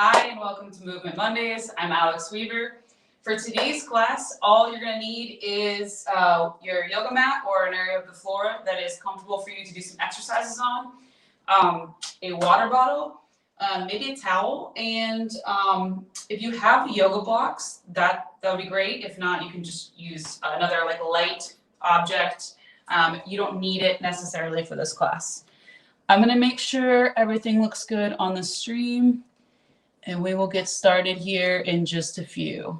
Hi, and welcome to Movement Mondays. I'm Alex Weaver. For today's class, all you're going to need is your yoga mat or an area of the floor that is comfortable for you to do some exercises on, a water bottle, maybe a towel, and if you have yoga blocks, that would be great. If not, you can just use another like light object. You don't need it necessarily for this class. I'm going to make sure everything looks good on the stream. And we will get started here in just a few.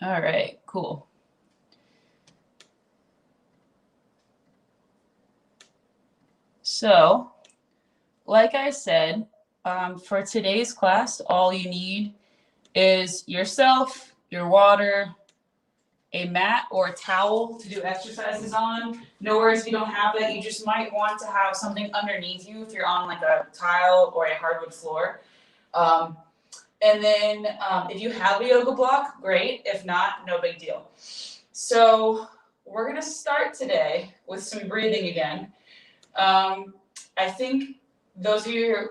All right, cool. So, like I said, for today's class, all you need is yourself, your water, a mat or a towel to do exercises on. No worries if you don't have that. You just might want to have something underneath you if you're on like a tile or a hardwood floor. And then if you have a yoga block, great. If not, no big deal. So we're going to start today with some breathing again. I think those of you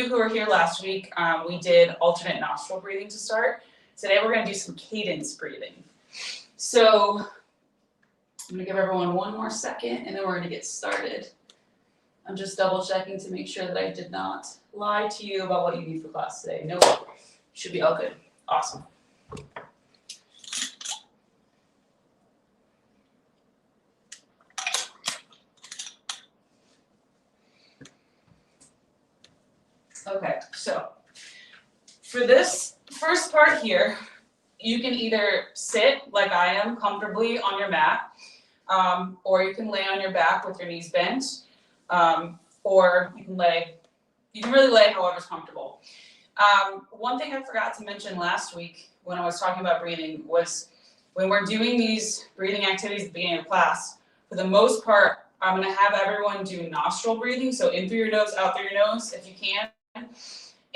who were here last week, we did alternate nostril breathing to start. Today we're going to do some cadence breathing. So I'm going to give everyone one more second, and then we're going to get started. I'm just double checking to make sure that I did not lie to you about what you need for class today. Nope, should be all good. Awesome. Okay, so for this first part here, you can either sit like I am comfortably on your mat, or you can lay on your back with your knees bent, or you can really lay however's comfortable. One thing I forgot to mention last week when I was talking about breathing was when we're doing these breathing activities at the beginning of class, for the most part, I'm going to have everyone do nostril breathing, so in through your nose, out through your nose if you can,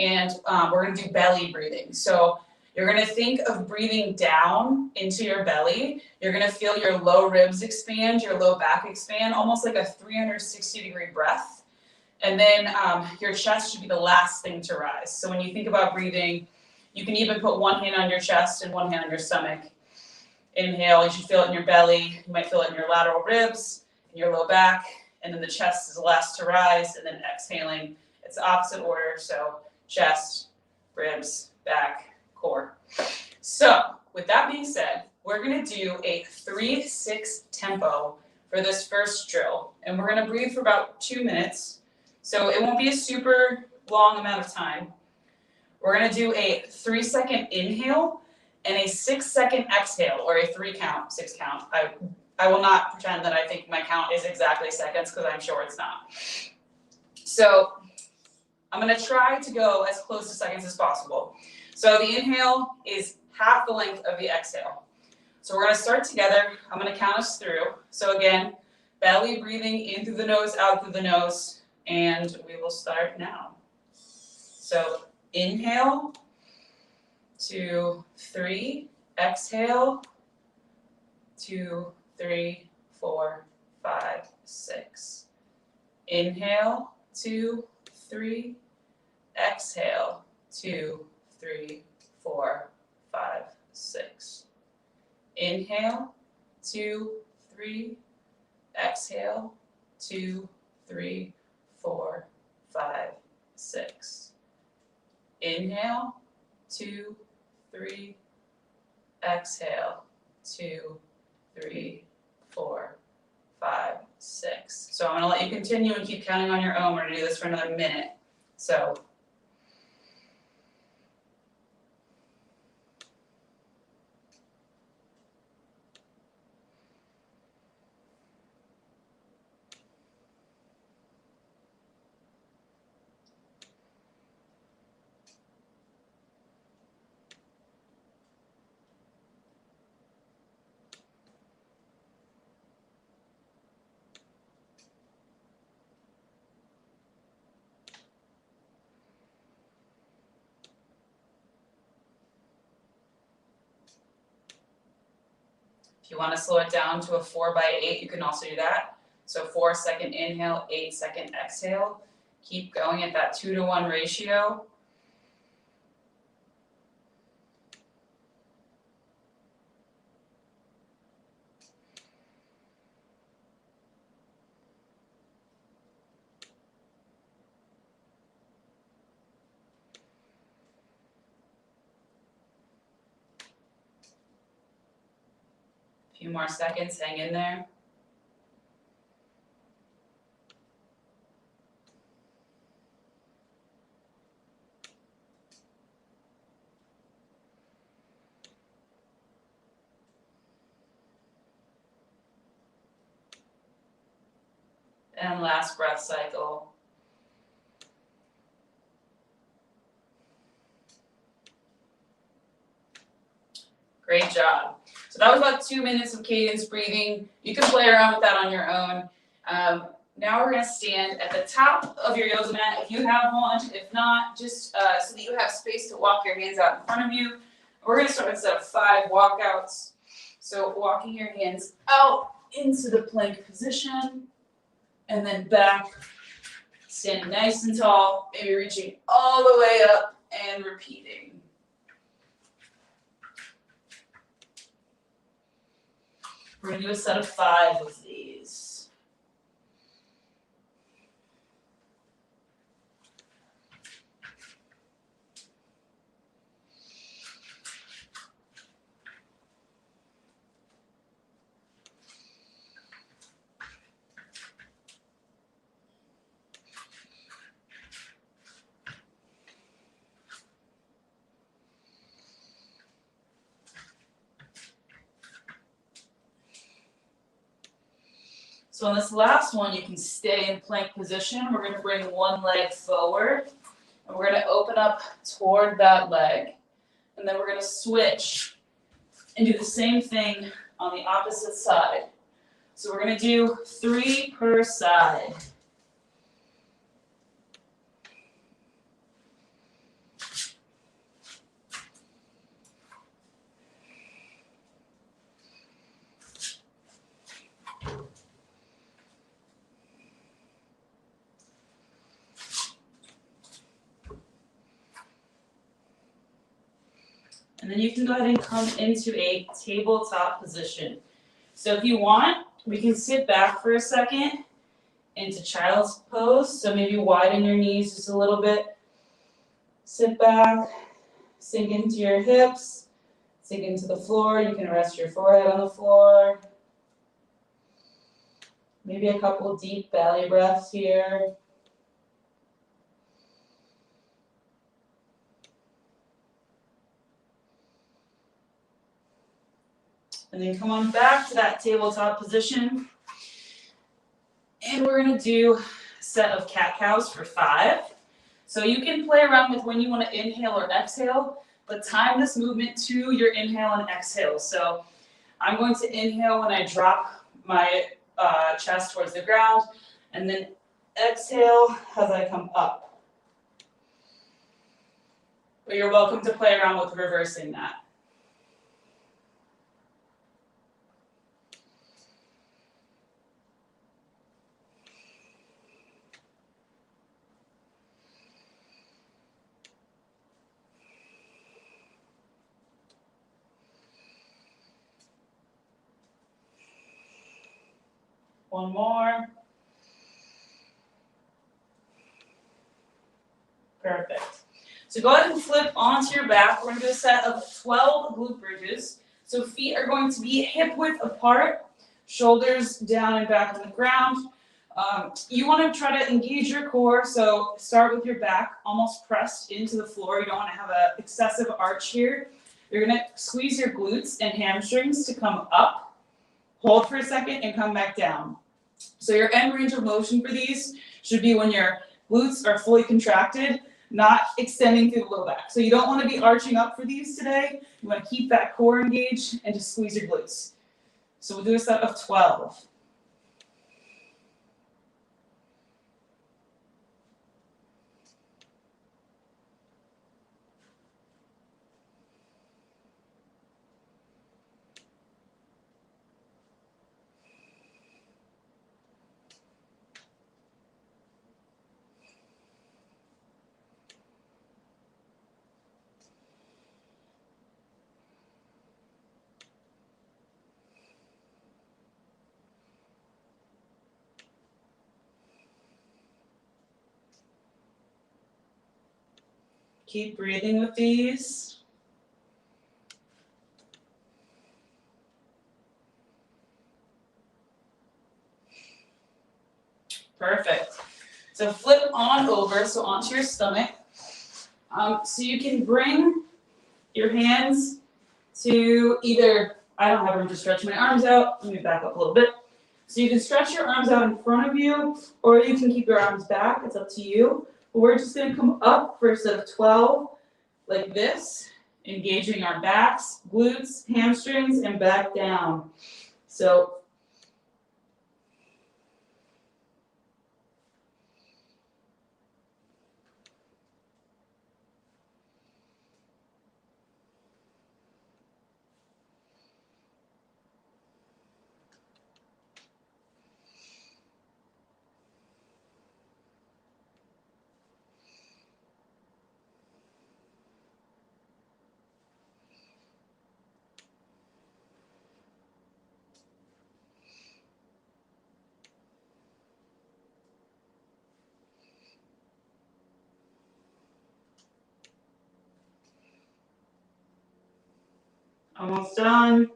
and we're going to do belly breathing. So you're going to think of breathing down into your belly. You're going to feel your low ribs expand, your low back expand, almost like a 360-degree breath. And then your chest should be the last thing to rise. So when you think about breathing, you can even put one hand on your chest and one hand on your stomach. Inhale, you should feel it in your belly. You might feel it in your lateral ribs, in your low back, and then the chest is the last to rise. And then exhaling, it's the opposite order. So chest, ribs, back, core. So with that being said, we're going to do a 3-6 tempo for this first drill. And we're going to breathe for about 2 minutes. So it won't be a super long amount of time. We're going to do a 3-second inhale and a 6-second exhale, or a 3-count, 6-count. I will not pretend that I think my count is exactly seconds, because I'm sure it's not. So I'm going to try to go as close to seconds as possible. So the inhale is half the length of the exhale. So we're going to start together. I'm going to count us through. So again, belly breathing in through the nose, out through the nose. And we will start now. So inhale, 2, 3, exhale, 2, 3, 4, 5, 6. Inhale, 2, 3, exhale, 2, 3, 4, 5, 6. Inhale, 2, 3, exhale, 2, 3, 4, 5, 6. Inhale, 2, 3, exhale, 2, 3, 4, 5, 6. So I'm going to let you continue and keep counting on your own. We're going to do this for another minute. So If you want to slow it down to a 4x8, you can also do that. So 4-second inhale, 8-second exhale. Keep going at that 2-to-1 ratio. A few more seconds, hang in there. And last breath cycle. Great job. So that was about 2 minutes of cadence breathing. You can play around with that on your own. Now we're gonna stand at the top of your yoga mat if you have one. If not, just so that you have space to walk your hands out in front of you. We're gonna start with a set of 5 walkouts. So walking your hands out into the plank position and then back, standing nice and tall, maybe reaching all the way up and repeating. We're gonna do a set of 5 of these. So on this last one, you can stay in plank position. We're going to bring one leg forward, and we're going to open up toward that leg. And then we're going to switch and do the same thing on the opposite side. So we're going to do 3 per side. And then you can go ahead and come into a tabletop position. So if you want, we can sit back for a second into child's pose. So maybe widen your knees just a little bit. Sit back, sink into your hips, sink into the floor. You can rest your forehead on the floor. Maybe a couple deep belly breaths here. And then come on back to that tabletop position. And we're gonna do a set of cat-cows for 5. So you can play around with when you wanna inhale or exhale, but time this movement to your inhale and exhale. So I'm going to inhale when I drop my chest towards the ground, and then exhale as I come up. But you're welcome to play around with reversing that. One more. Perfect. So go ahead and flip onto your back. We're going to do a set of 12 glute bridges. So feet are going to be hip width apart, shoulders down and back on the ground. You want to try to engage your core. So start with your back almost pressed into the floor. You don't want to have an excessive arch here. You're going to squeeze your glutes and hamstrings to come up. Hold for a second and come back down. So your end range of motion for these should be when your glutes are fully contracted, not extending through the low back. So you don't want to be arching up for these today. You want to keep that core engaged and just squeeze your glutes. So we'll do a set of 12. Keep breathing with these. Perfect. So flip on over, so onto your stomach. So you can bring your hands to either, I don't have room to stretch my arms out. Let me back up a little bit. So you can stretch your arms out in front of you, or you can keep your arms back. It's up to you. But we're just going to come up for a set of 12, like this, engaging our backs, glutes, hamstrings, and back down. So almost done.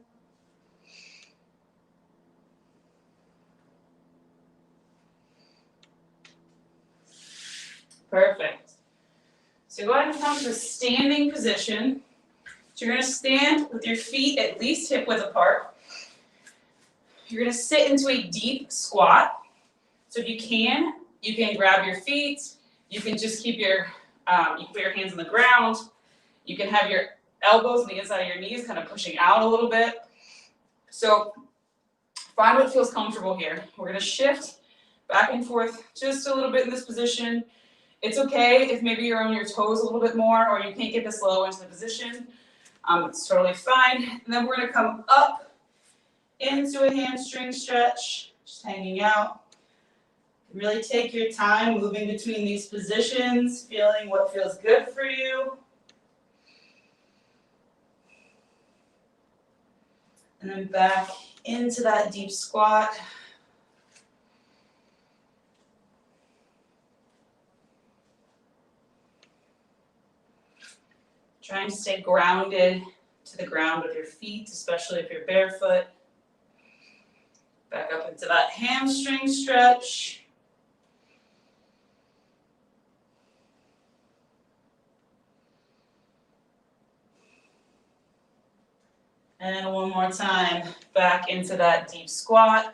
Perfect. So go ahead and come to a standing position. So you're going to stand with your feet at least hip width apart. You're going to sit into a deep squat. So if you can grab your feet. You can just keep you can put your hands on the ground. You can have your elbows on the inside of your knees kind of pushing out a little bit. So find what feels comfortable here. We're going to shift back and forth just a little bit in this position. It's okay if maybe you're on your toes a little bit more or you can't get this low into the position. It's totally fine. And then we're going to come up into a hamstring stretch, just hanging out. Really take your time moving between these positions, feeling what feels good for you. And then back into that deep squat. Trying to stay grounded to the ground with your feet, especially if you're barefoot. Back up into that hamstring stretch. And one more time, back into that deep squat.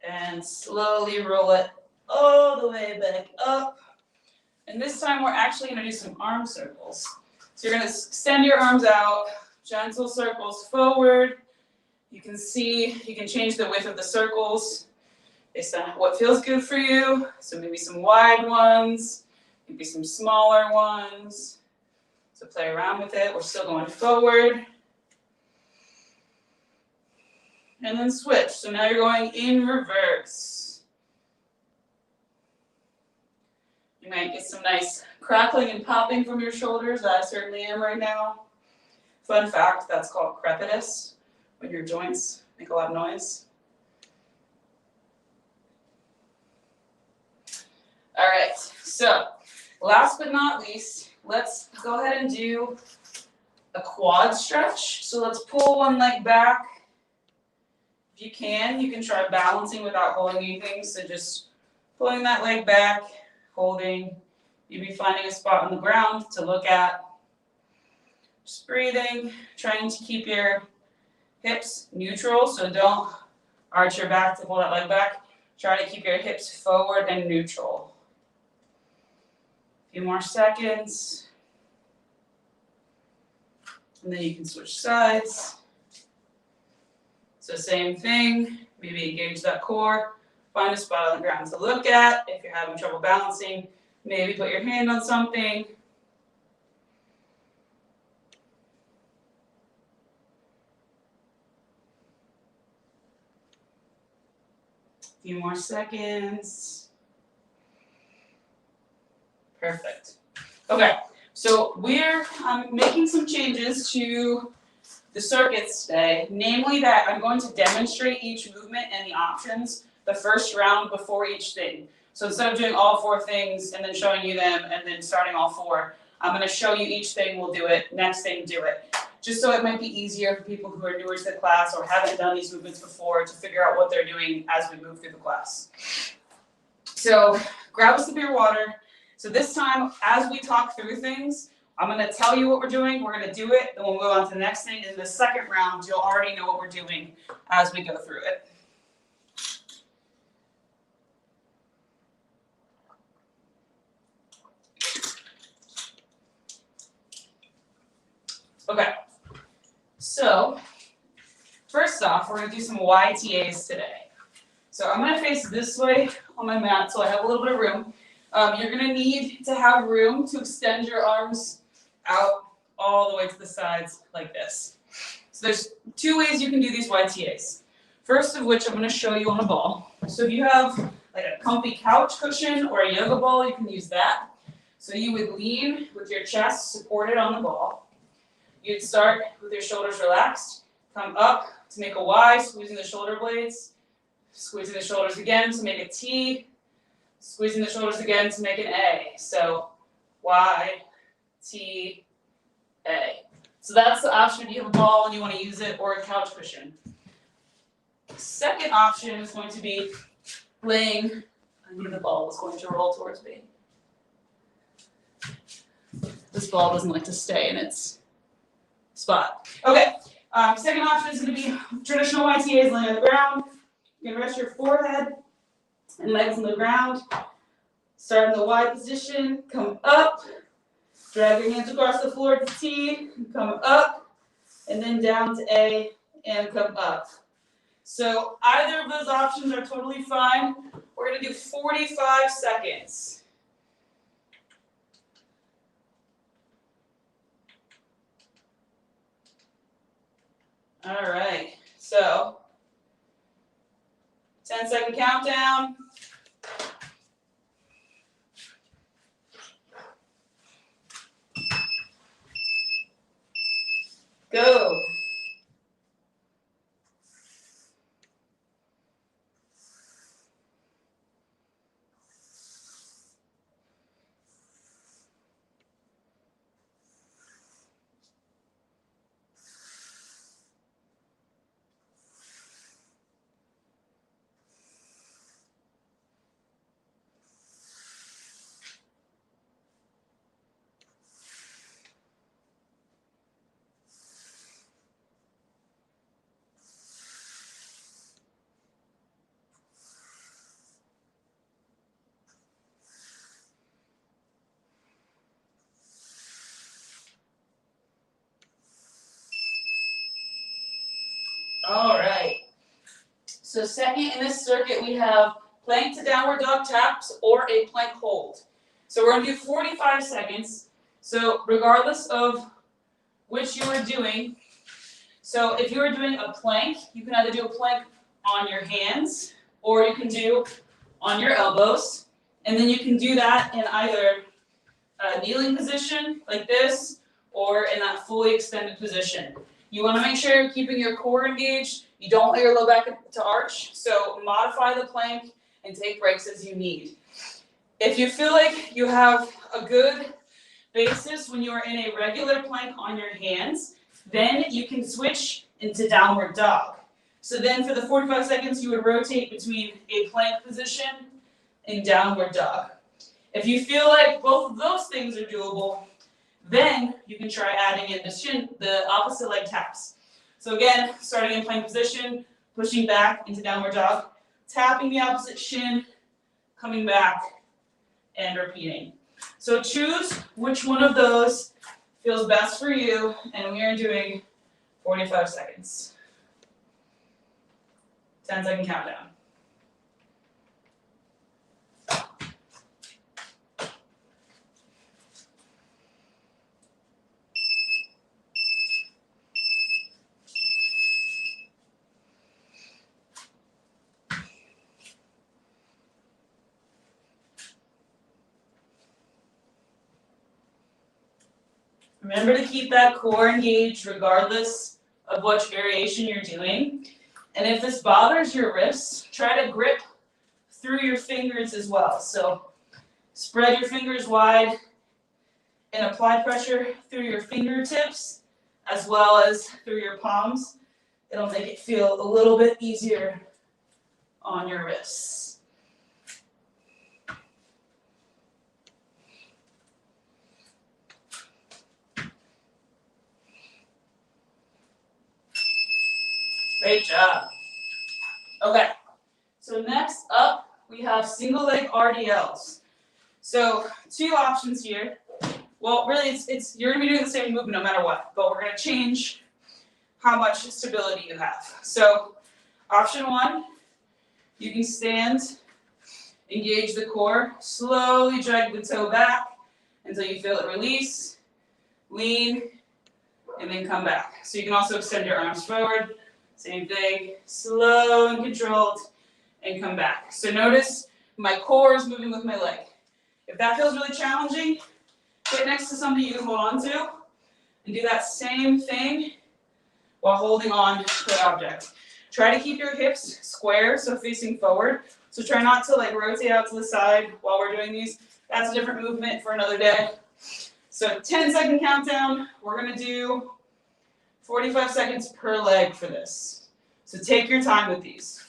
And slowly roll it all the way back up. And this time we're actually going to do some arm circles. So you're going to extend your arms out, gentle circles forward. You can change the width of the circles based on what feels good for you. So maybe some wide ones, maybe some smaller ones. So play around with it. We're still going forward. And then switch. So now you're going in reverse. You might get some nice crackling and popping from your shoulders. I certainly am right now. Fun fact, that's called crepitus, when your joints make a lot of noise. All right, so last but not least, let's go ahead and do a quad stretch. So let's pull one leg back. If you can try balancing without holding anything. So just pulling that leg back, holding. You'll be finding a spot on the ground to look at. Just breathing, trying to keep your hips neutral. So don't arch your back to pull that leg back. Try to keep your hips forward and neutral. A few more seconds. And then you can switch sides. So same thing, maybe engage that core, find a spot on the ground to look at. If you're having trouble balancing, maybe put your hand on something. A few more seconds. Perfect. Okay, so we're making some changes to the circuits today, namely that I'm going to demonstrate each movement and the options the first round before each thing. So instead of doing all 4 things and then showing you them and then starting all 4, I'm going to show you each thing, we'll do it, next thing, do it. Just so it might be easier for people who are newer to the class or haven't done these movements before to figure out what they're doing as we move through the class. So grab a sip of your water. So this time, as we talk through things, I'm going to tell you what we're doing, we're going to do it, then we'll go on to the next thing. In the second round, you'll already know what we're doing as we go through it. Okay, so first off, we're going to do some YTAs today. So I'm going to face this way on my mat so I have a little bit of room. You're going to need to have room to extend your arms out all the way to the sides like this. So there's 2 ways you can do these YTAs. First of which I'm going to show you on a ball. So if you have like a comfy couch cushion or a yoga ball, you can use that. So you would lean with your chest supported on the ball. You'd start with your shoulders relaxed, come up to make a Y, squeezing the shoulder blades, squeezing the shoulders again to make a T, squeezing the shoulders again to make an A. So Y, T, A. So that's the option if you have a ball and you want to use it, or a couch cushion. Second option is going to be laying, I knew the ball was going to roll towards me. This ball doesn't like to stay in its spot. Okay, second option is going to be traditional YTAs, laying on the ground. You can rest your forehead and legs on the ground. Start in the Y position, come up, drag your hands across the floor to T, come up, and then down to A, and come up. So either of those options are totally fine. We're going to do 45 seconds. All right, so 10-second countdown. Go. All right. So second in this circuit, we have plank to downward dog taps or a plank hold. So we're going to do 45 seconds. So regardless of which you are doing, so if you are doing a plank, you can either do a plank on your hands or you can do on your elbows. And then you can do that in either a kneeling position like this or in that fully extended position. You want to make sure you're keeping your core engaged. You don't want your low back to arch. So modify the plank and take breaks as you need. If you feel like you have a good basis when you are in a regular plank on your hands, then you can switch into downward dog. So then for the 45 seconds, you would rotate between a plank position and downward dog. If you feel like both of those things are doable, then you can try adding in the opposite leg taps. So again, starting in plank position, pushing back into downward dog, tapping the opposite shin, coming back, and repeating. So choose which one of those feels best for you, and we are doing 45 seconds. 10-second countdown. Remember to keep that core engaged regardless of which variation you're doing. And if this bothers your wrists, try to grip through your fingers as well. So spread your fingers wide and apply pressure through your fingertips as well as through your palms. It'll make it feel a little bit easier on your wrists. Great job. Okay, so next up we have single leg RDLs. So 2 options here. Well, really, it's you're gonna be doing the same movement no matter what, but we're gonna change how much stability you have. So option 1, you can stand, engage the core, slowly drag the toe back until you feel it release, lean, and then come back. So you can also extend your arms forward, same thing, slow and controlled, and come back. So notice my core is moving with my leg. If that feels really challenging, get next to something you can hold on to and do that same thing while holding on to the object. Try to keep your hips square, so facing forward. So try not to like rotate out to the side while we're doing these. That's a different movement for another day. So 10-second countdown. We're gonna do 45 seconds per leg for this. So take your time with these.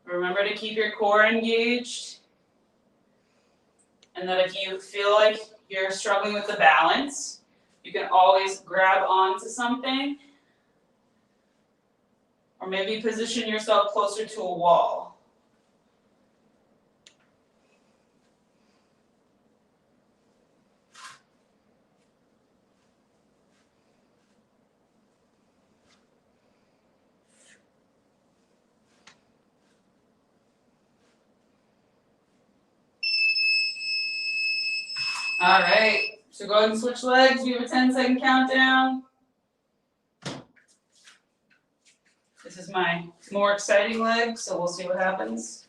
Remember to keep your core engaged. And that if you feel like you're struggling with the balance, you can always grab onto something. Or maybe position yourself closer to a wall. All right, so go ahead and switch legs. We have a 10-second countdown. This is my more exciting leg, so we'll see what happens.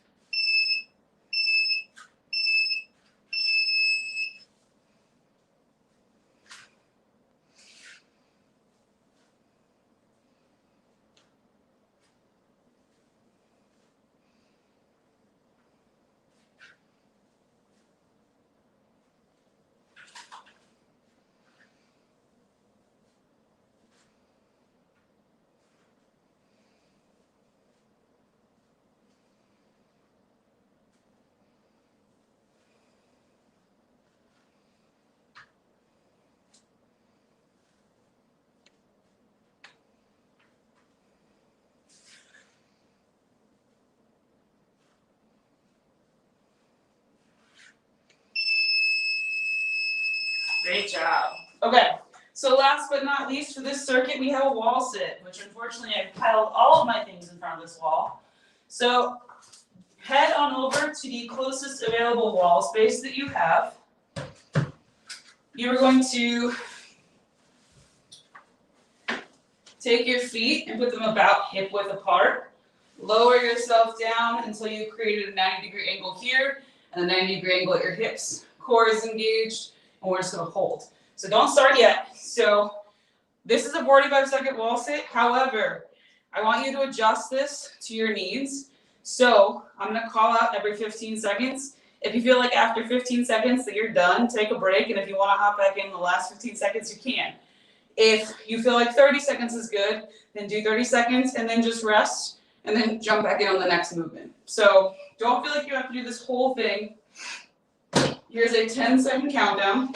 Great job. Okay, so last but not least for this circuit, we have a wall sit, which unfortunately I've piled all of my things in front of this wall. So head on over to the closest available wall space that you have. You're going to take your feet and put them about hip width apart. Lower yourself down until you've created a 90-degree angle here and a 90-degree angle at your hips. Core is engaged, and we're just going to hold. So don't start yet. So this is a 45-second wall sit. However, I want you to adjust this to your needs. So I'm going to call out every 15 seconds. If you feel like after 15 seconds that you're done, take a break. And if you want to hop back in the last 15 seconds, you can. If you feel like 30 seconds is good, then do 30 seconds and then just rest and then jump back in on the next movement. So don't feel like you have to do this whole thing. Here's a 10-second countdown.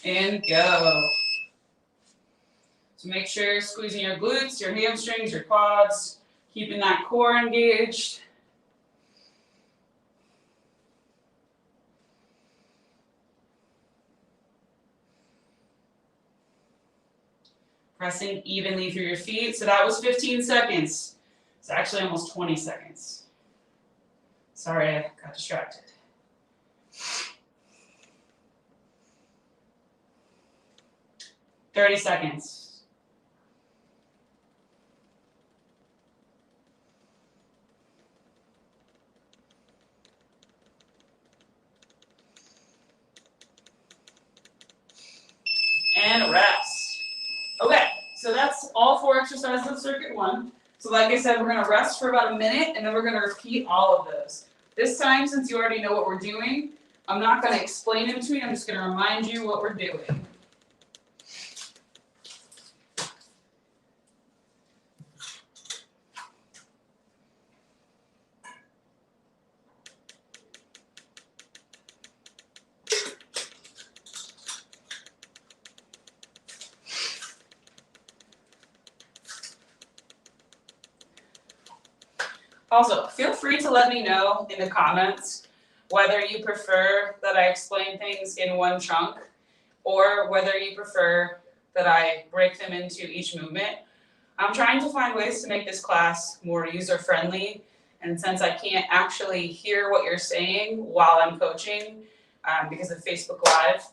And go. So make sure you're squeezing your glutes, your hamstrings, your quads, keeping that core engaged. Pressing evenly through your feet. So that was 15 seconds. It's actually almost 20 seconds. Sorry, I got distracted. 30 seconds. And rest. Okay, so that's all 4 exercises of circuit 1. So like I said, we're gonna rest for about a minute and then we're gonna repeat all of those. This time, since you already know what we're doing, I'm not gonna explain in between, I'm just gonna remind you what we're doing. Also, feel free to let me know in the comments whether you prefer that I explain things in one chunk or whether you prefer that I break them into each movement. I'm trying to find ways to make this class more user-friendly, and since I can't actually hear what you're saying while I'm coaching because of Facebook Live,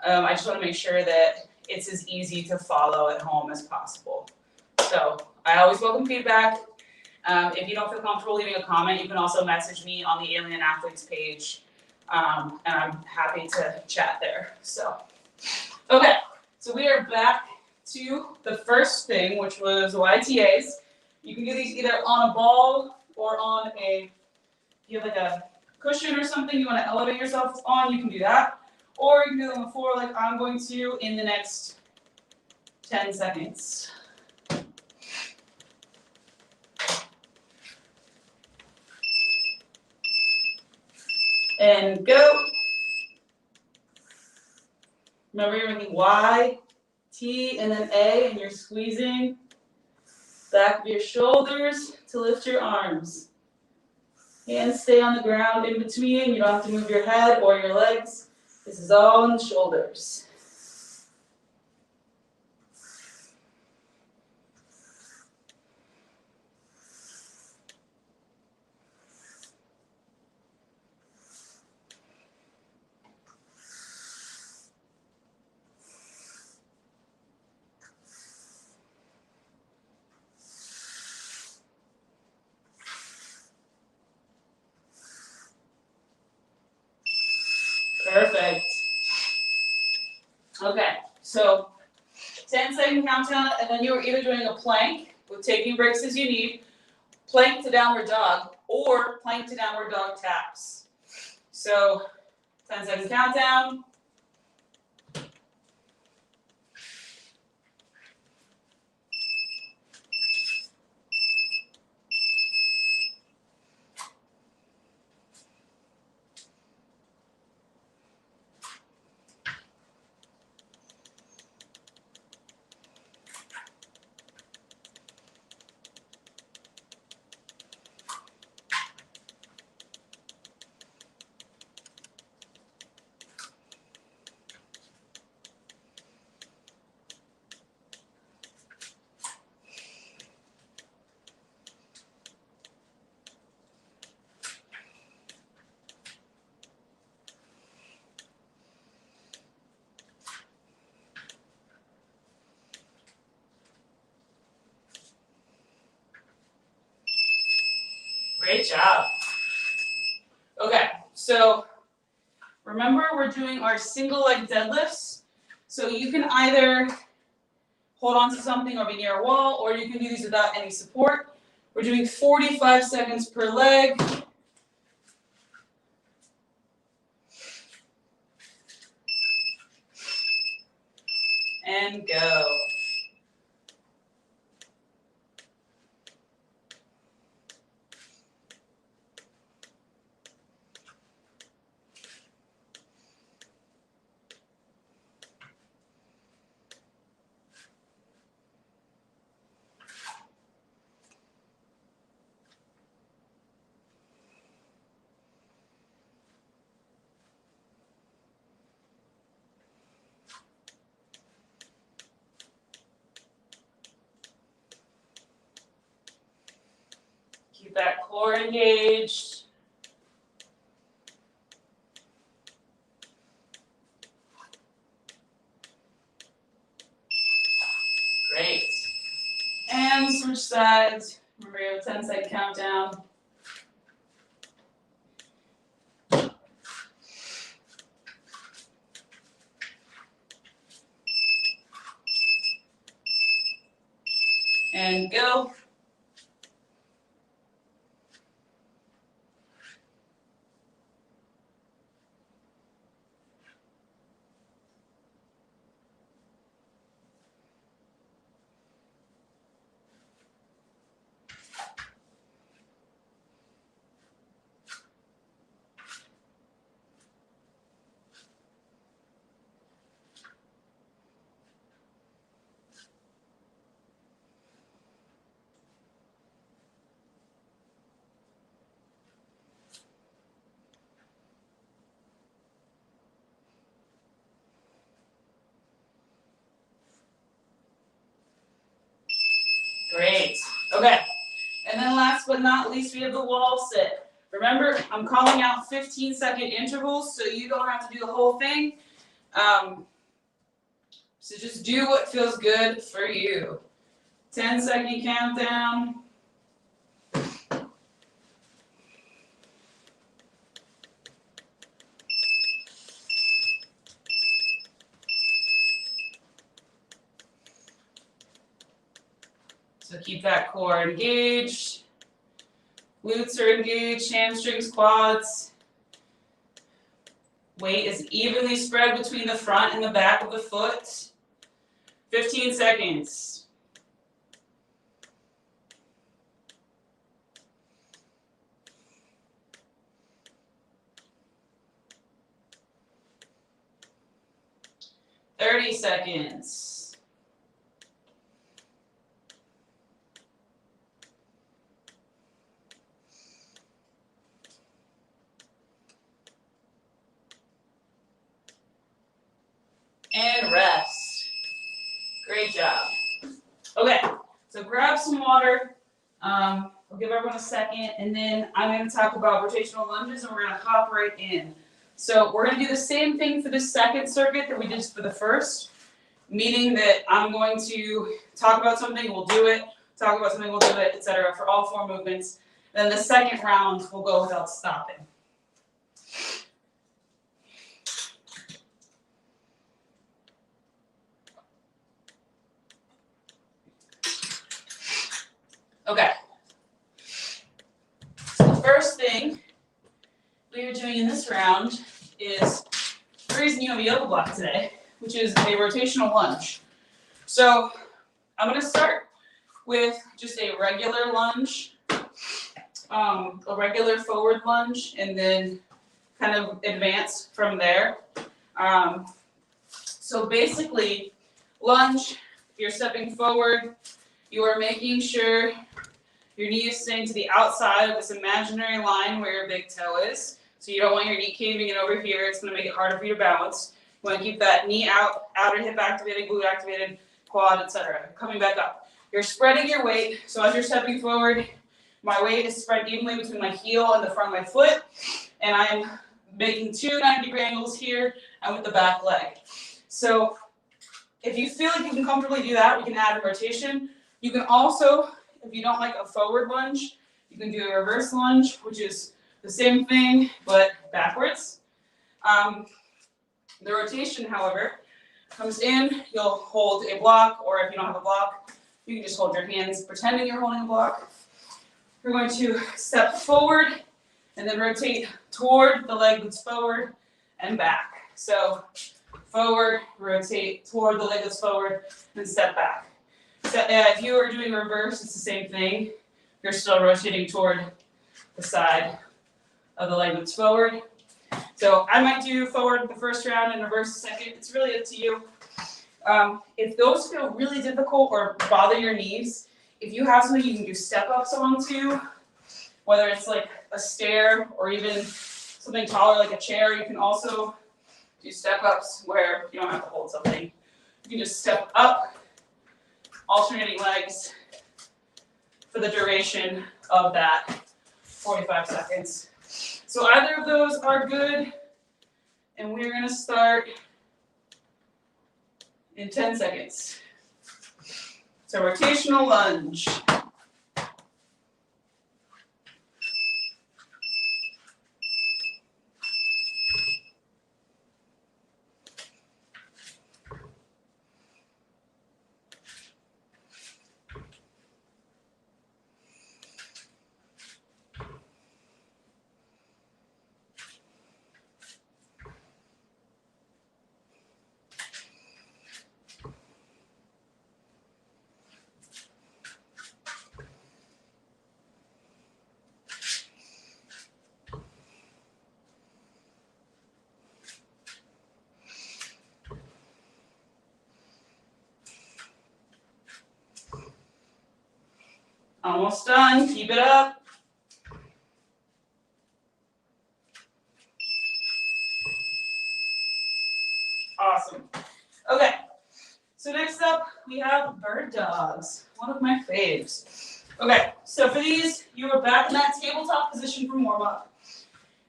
I just want to make sure that it's as easy to follow at home as possible. So I always welcome feedback. If you don't feel comfortable leaving a comment, you can also message me on the Alien Athletes page, and I'm happy to chat there. So, okay, so we are back to the first thing, which was YTAs. You can do these either on a ball or on if you have like a cushion or something you want to elevate yourself on, you can do that. Or you can do them on the floor like I'm going to in the next 10 seconds. And go. Remember you're making Y, T, and then A, and you're squeezing back of your shoulders to lift your arms. Hands stay on the ground in between. You don't have to move your head or your legs. This is all in the shoulders. Perfect. Okay, so 10-second countdown, and then you are either doing a plank with taking breaks as you need, plank to downward dog, or plank to downward dog taps. So 10-second countdown. Great job. Okay, so remember we're doing our single leg deadlifts. So you can either hold on to something or be near a wall, or you can do these without any support. We're doing 45 seconds per leg. And go. Keep that core engaged. Great. And switch sides. Remember, you have a 10-second countdown. And go. Great. Okay. And then last but not least, we have the wall sit. Remember, I'm calling out 15-second intervals, so you don't have to do the whole thing. So just do what feels good for you. 10-second countdown. So keep that core engaged. Glutes are engaged, hamstrings, quads. Weight is evenly spread between the front and the back of the foot. 15 seconds. Thirty seconds. And rest. Great job. Okay, so grab some water. I'll give everyone a second, and then I'm going to talk about rotational lunges, and we're going to hop right in. So we're going to do the same thing for the second circuit that we did for the first, meaning that I'm going to talk about something, we'll do it, talk about something, we'll do it, etc. for all four movements. Then the second round, we'll go without stopping. Okay. So the first thing we are doing in this round is the reason you have a yoga block today, which is a rotational lunge. So I'm going to start with just a regular lunge, a regular forward lunge, and then kind of advance from there. So basically, lunge, you're stepping forward, you are making sure your knee is staying to the outside of this imaginary line where your big toe is. So you don't want your knee caving in over here. It's going to make it harder for you to balance. You want to keep that knee out, outer hip activated, glute activated, quad, etc. Coming back up. You're spreading your weight. So as you're stepping forward, my weight is spread evenly between my heel and the front of my foot. And I'm making two 90-degree angles here and with the back leg. So if you feel like you can comfortably do that, we can add a rotation. You can also, if you don't like a forward lunge, you can do a reverse lunge, which is the same thing, but backwards. The rotation, however, comes in, you'll hold a block, or if you don't have a block, you can just hold your hands pretending you're holding a block. You're going to step forward and then rotate toward the leg that's forward and back. So forward, rotate toward the leg that's forward, and step back. So, if you are doing reverse, it's the same thing. You're still rotating toward the side of the leg that's forward. So I might do forward the first round and reverse the second. It's really up to you. If those feel really difficult or bother your knees, if you have something you can do step-ups onto, whether it's like a stair or even something taller like a chair, you can also do step-ups where you don't have to hold something. You can just step up, alternating legs for the duration of that 45 seconds. So either of those are good, and we're going to start in 10 seconds. So rotational lunge. Almost done, keep it up. Awesome. Okay, so next up we have bird dogs, one of my faves. Okay, so for these, you are back in that tabletop position from warm-up.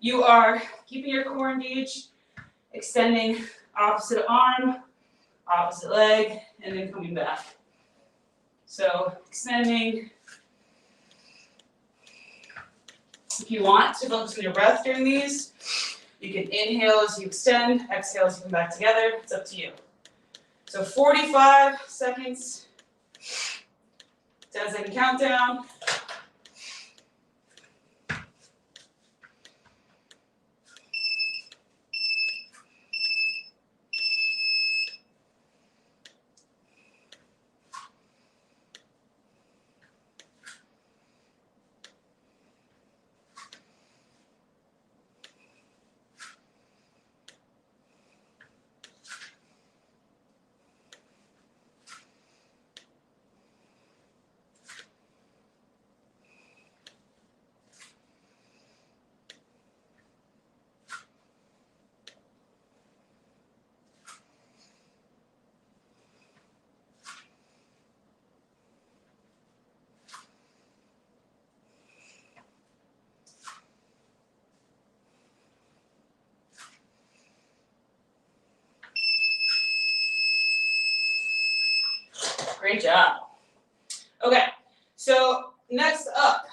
You are keeping your core engaged, extending opposite arm, opposite leg, and then coming back. So extending. If you want to focus on your breath during these, you can inhale as you extend, exhale as you come back together. It's up to you. So 45 seconds, 10-second countdown. Great job. Okay, so next up,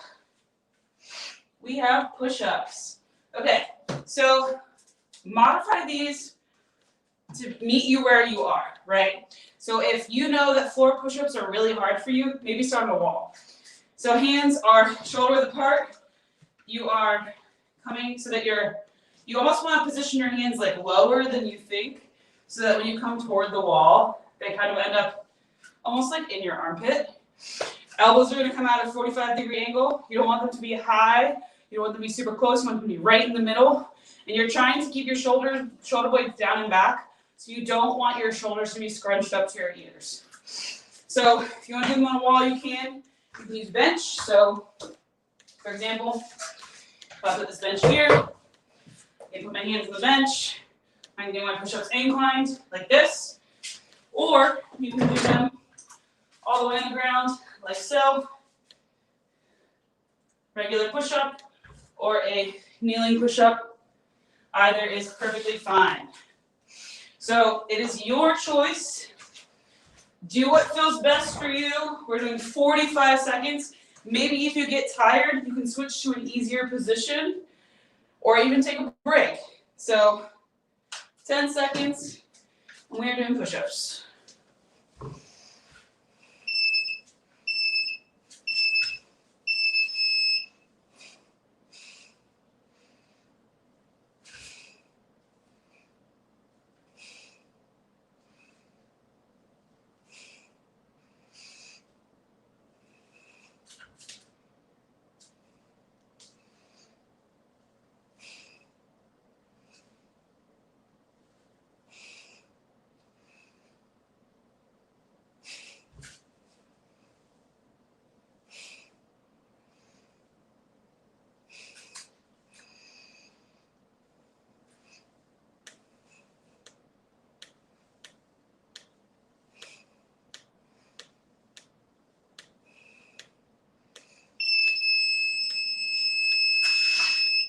we have push-ups. Okay, so modify these to meet you where you are, right? So if you know that floor push-ups are really hard for you, maybe start on a wall. So hands are shoulder width apart. You are coming so that you almost want to position your hands like lower than you think, so that when you come toward the wall, they kind of end up almost like in your armpit. Elbows are going to come out at a 45-degree angle. You don't want them to be high. You don't want them to be super close. You want them to be right in the middle. And you're trying to keep your shoulder blades down and back, so you don't want your shoulders to be scrunched up to your ears. So if you want to do them on a wall, you can. You can use bench. So, for example, if I put this bench here, I put my hands on the bench. I can do my push-ups inclined like this, or you can do them all the way on the ground like so. Regular push-up or a kneeling push-up, either is perfectly fine. So it is your choice. Do what feels best for you. We're doing 45 seconds. Maybe if you get tired, you can switch to an easier position or even take a break. So 10 seconds, and we're doing push-ups.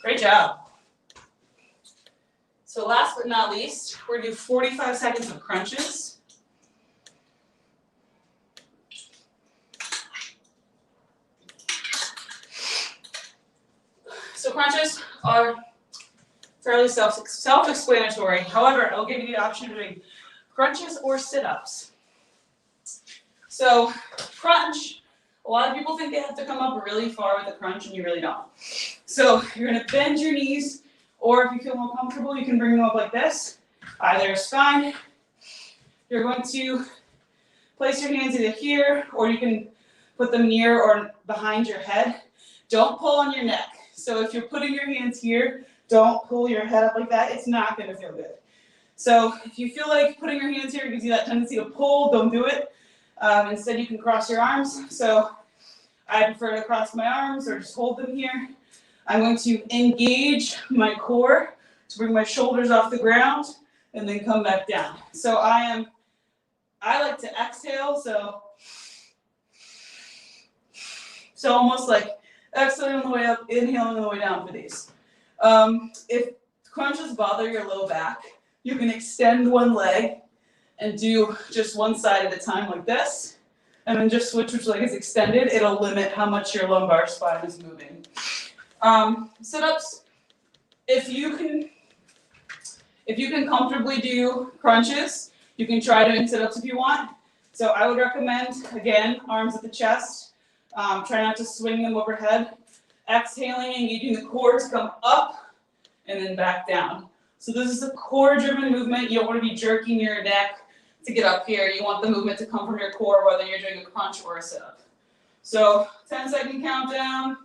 Great job. So last but not least, we're going to do 45 seconds of crunches. So crunches are fairly self-explanatory. However, I'll give you the option of doing crunches or sit-ups. So crunch, a lot of people think they have to come up really far with a crunch, and you really don't. So you're gonna bend your knees, or if you feel more comfortable, you can bring them up like this. Either is fine. You're going to place your hands either here, or you can put them near or behind your head. Don't pull on your neck. So if you're putting your hands here, don't pull your head up like that. It's not gonna feel good. So if you feel like putting your hands here gives you that tendency to pull, don't do it. Instead, you can cross your arms. So I prefer to cross my arms or just hold them here. I'm going to engage my core to bring my shoulders off the ground and then come back down. So I like to exhale, so almost like exhaling on the way up, inhaling on the way down for these. If crunches bother your low back, you can extend one leg and do just one side at a time like this, and then just switch which leg is extended. It'll limit how much your lumbar spine is moving. Sit-ups, if you can comfortably do crunches, you can try doing sit-ups if you want. So I would recommend, again, arms at the chest. Try not to swing them overhead. Exhaling, engaging the core to come up and then back down. So this is a core-driven movement. You don't want to be jerking your neck to get up here. You want the movement to come from your core, whether you're doing a crunch or a sit-up. So 10-second countdown.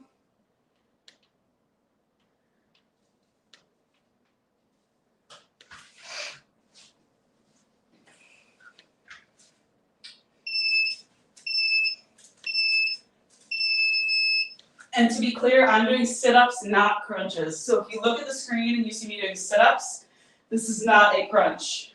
And to be clear, I'm doing sit-ups, not crunches. So if you look at the screen and you see me doing sit-ups, this is not a crunch.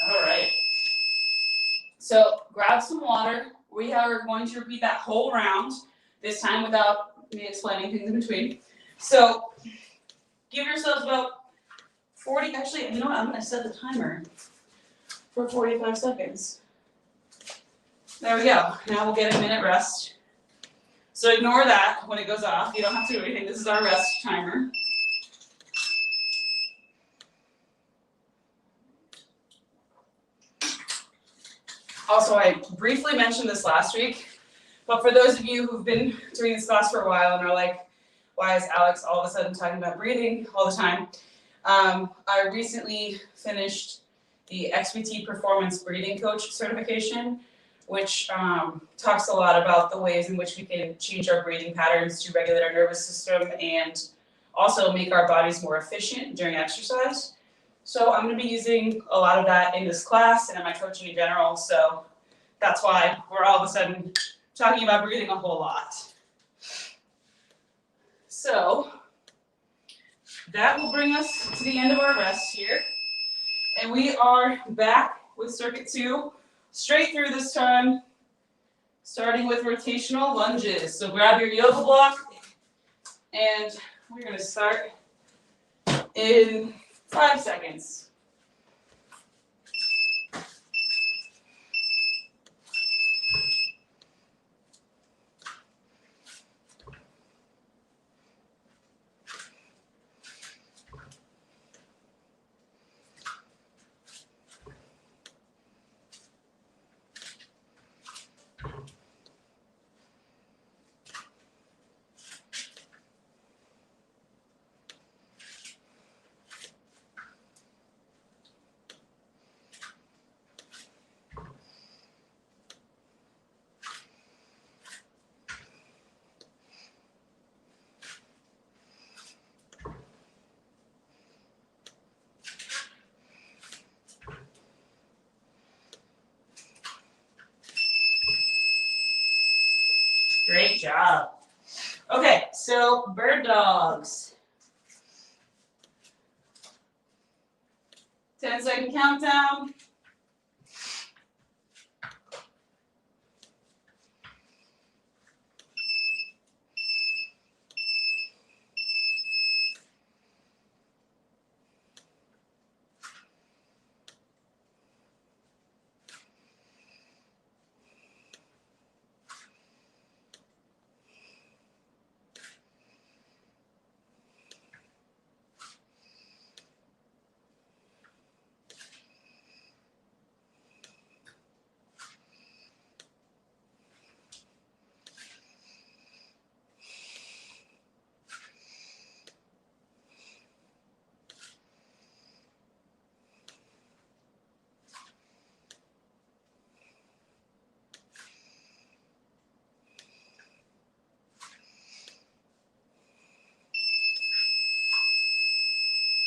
All right. So grab some water. We are going to repeat that whole round, this time without me explaining things in between. So give yourselves about 40, actually, you know what, I'm gonna set the timer for 45 seconds. There we go. Now we'll get a minute rest. So ignore that when it goes off. You don't have to do anything. This is our rest timer. Also, I briefly mentioned this last week, but for those of you who've been doing this class for a while and are like, why is Alex all of a sudden talking about breathing all the time? I recently finished the XPT Performance Breathing Coach certification, which talks a lot about the ways in which we can change our breathing patterns to regulate our nervous system and also make our bodies more efficient during exercise. So I'm going to be using a lot of that in this class and in my coaching in general, so that's why we're all of a sudden talking about breathing a whole lot. So that will bring us to the end of our rest here. And we are back with circuit 2, straight through this time, starting with rotational lunges. So grab your yoga block, and we're going to start in 5 seconds. Great job. Okay, so bird dogs. 10-second countdown.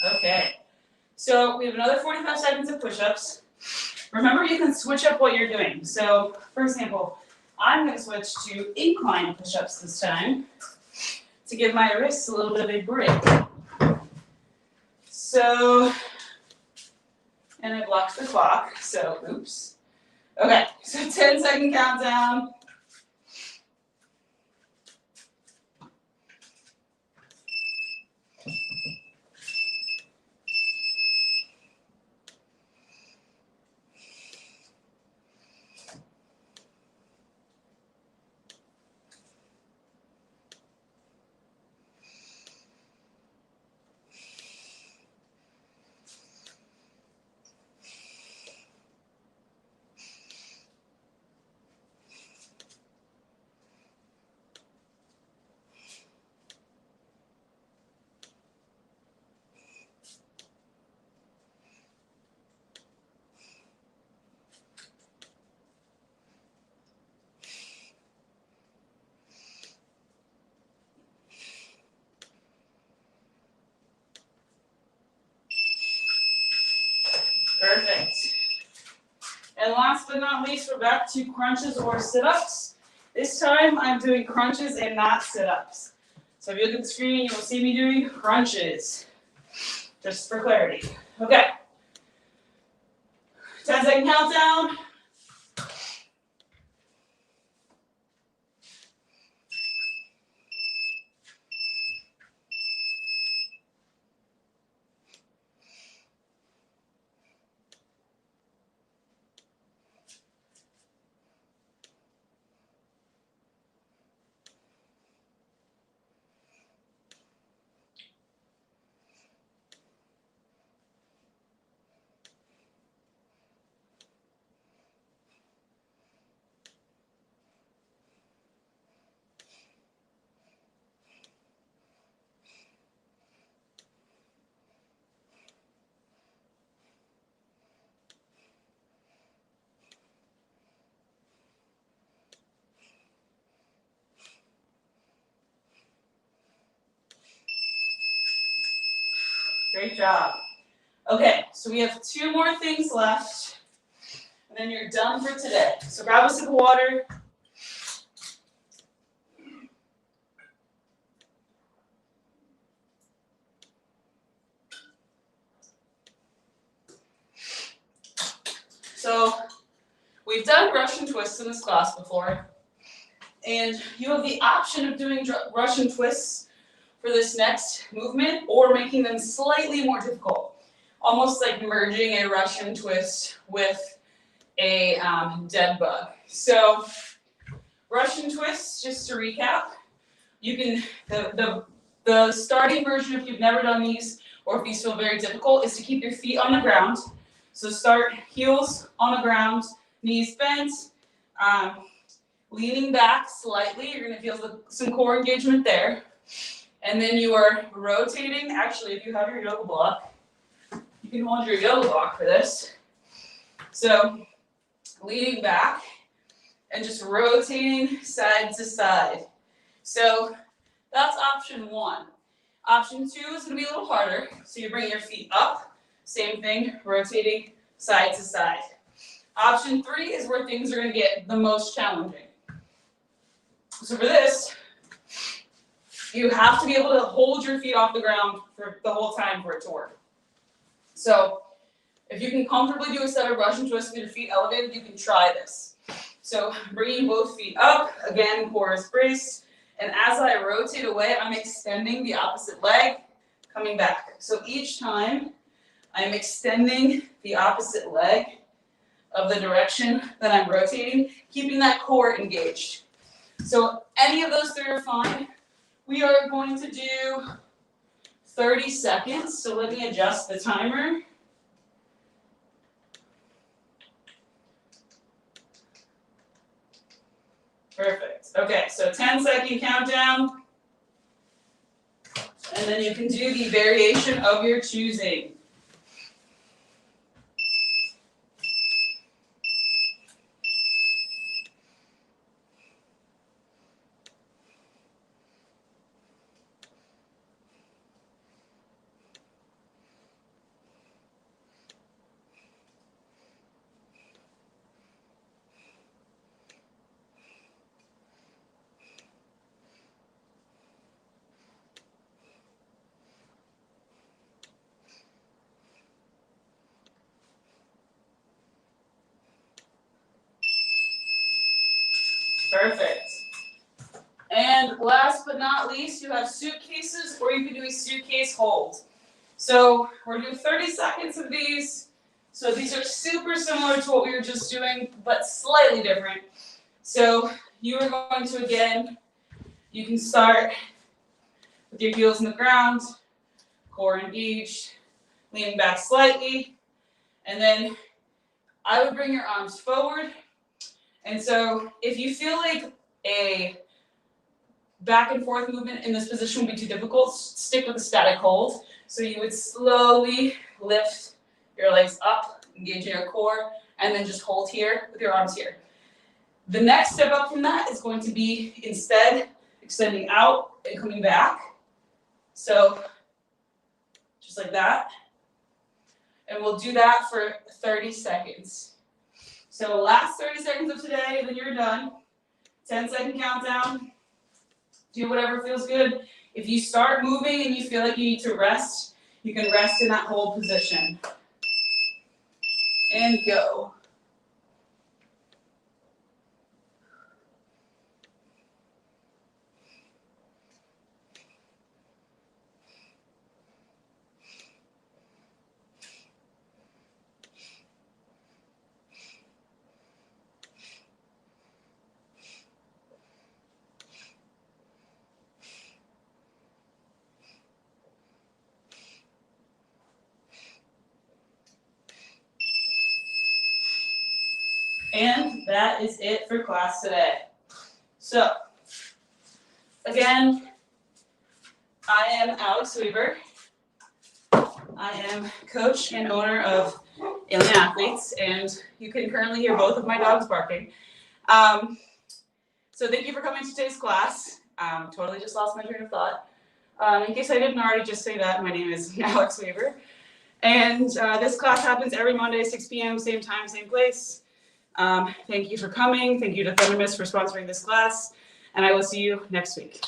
Okay, so we have another 45 seconds of push-ups. Remember, you can switch up what you're doing. So, for example, I'm going to switch to incline push-ups this time to give my wrists a little bit of a break. So, and I blocked the clock, so oops. Okay, so 10-second countdown. Perfect. And last but not least, we're back to crunches or sit-ups. This time I'm doing crunches and not sit-ups. So if you look at the screen, you will see me doing crunches. Just for clarity. Okay. 10-second countdown. Great job. Okay, so we have 2 more things left, and then you're done for today. So grab a sip of water. So we've done Russian twists in this class before, and you have the option of doing Russian twists for this next movement or making them slightly more difficult, almost like merging a Russian twist with a dead bug. So Russian twists, just to recap, you can, the starting version, if you've never done these or if these feel very difficult, is to keep your feet on the ground. So start heels on the ground, knees bent, leaning back slightly. You're going to feel some core engagement there. And then you are rotating. Actually, if you have your yoga block, you can hold your yoga block for this. So leaning back and just rotating side to side. So that's option 1. Option 2 is going to be a little harder. So you bring your feet up, same thing, rotating side to side. Option 3 is where things are going to get the most challenging. So for this, you have to be able to hold your feet off the ground for the whole time for it to work. So if you can comfortably do a set of Russian twists with your feet elevated, you can try this. So bringing both feet up, again, core is braced. And as I rotate away, I'm extending the opposite leg, coming back. So each time, I'm extending the opposite leg of the direction that I'm rotating, keeping that core engaged. So any of those three are fine. We are going to do 30 seconds, so let me adjust the timer. Perfect. Okay, so 10-second countdown. And then you can do the variation of your choosing. Perfect. And last but not least, you have suitcases, or you can do a suitcase hold. So we're doing 30 seconds of these. So these are super similar to what we were just doing, but slightly different. So you are going to, again, you can start with your heels in the ground, core engaged, leaning back slightly, and then I would bring your arms forward. And so if you feel like a back and forth movement in this position would be too difficult, stick with a static hold. So you would slowly lift your legs up, engaging your core, and then just hold here with your arms here. The next step up from that is going to be instead extending out and coming back. So just like that. And we'll do that for 30 seconds. So last 30 seconds of today, then you're done. 10-second countdown. Do whatever feels good. If you start moving and you feel like you need to rest, you can rest in that hold position. And go. And that is it for class today. So, again, I am Alex Weaver. I am coach and owner of Alien Athletes, and you can currently hear both of my dogs barking. So thank you for coming to today's class. Totally just lost my train of thought. In case I didn't already just say that, my name is Alex Weaver. And this class happens every Monday, 6 p.m., same time, same place. Thank you for coming. Thank you to Thundermist for sponsoring this class. And I will see you next week.